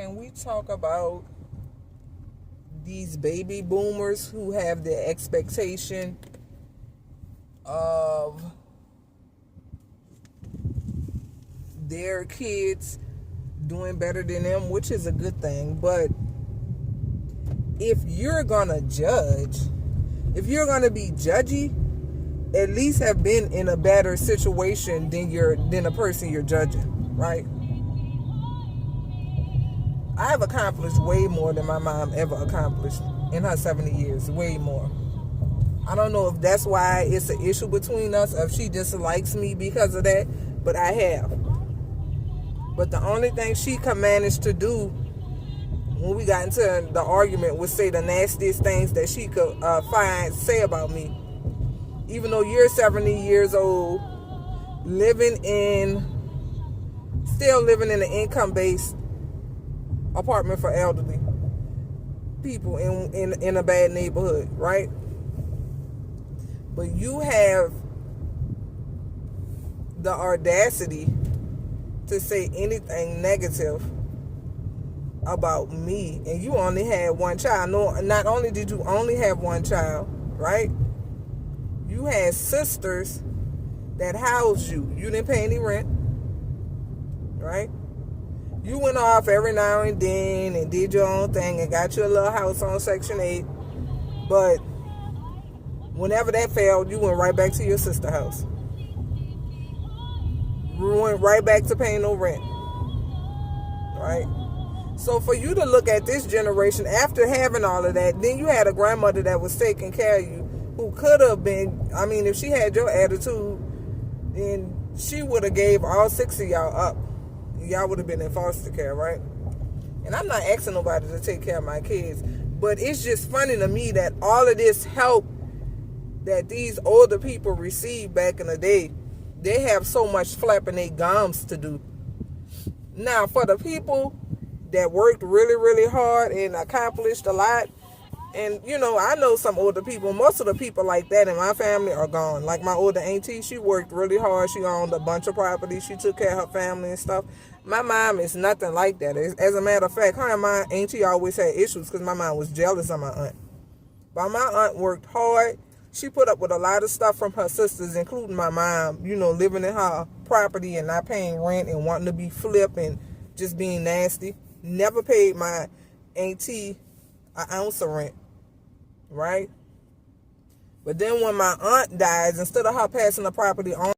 can we talk about these baby boomers who have the expectation of their kids doing better than them, which is a good thing. But if you're gonna judge, if you're gonna be judgy, at least have been in a better situation than a person you're judging, right? I have accomplished way more than my mom ever accomplished in her 70 years, way more. I don't know if that's why it's an issue between us, or if she dislikes me because of that, but I have. But the only thing she could manage to do when we got into the argument was say the nastiest things that she could say about me. Even though you're 70 years old, still living in an income-based apartment for elderly people in a bad neighborhood, right? But you have the audacity to say anything negative about me, and you only had one child. No, not only did you only have one child, right? You had sisters that housed you. You didn't pay any rent, right? You went off every now and then and did your own thing and got you a little house on Section 8. But whenever that failed, you went right back to your sister's house. You went right back to paying no rent, right? So for you to look at this generation, after having all of that, then you had a grandmother that was taking care of you, who could have been, I mean, if she had your attitude, then she would have gave all 6 of y'all up. Y'all would have been in foster care, right? And I'm not asking nobody to take care of my kids, but it's just funny to me that all of this help that these older people received back in the day, they have so much flapping their gums to do. Now, for the people that worked really, really hard and accomplished a lot, and, you know, I know some older people. Most of the people like that in my family are gone. Like my older auntie, she worked really hard. She owned a bunch of property. She took care of her family and stuff. My mom is nothing like that. As a matter of fact, her and my auntie always had issues because my mom was jealous of my aunt. But my aunt worked hard. She put up with a lot of stuff from her sisters, including my mom, you know, living in her property and not paying rent and wanting to be flipped and just being nasty. Never paid my auntie an ounce of rent, right? But then when my aunt dies, instead of her passing the property on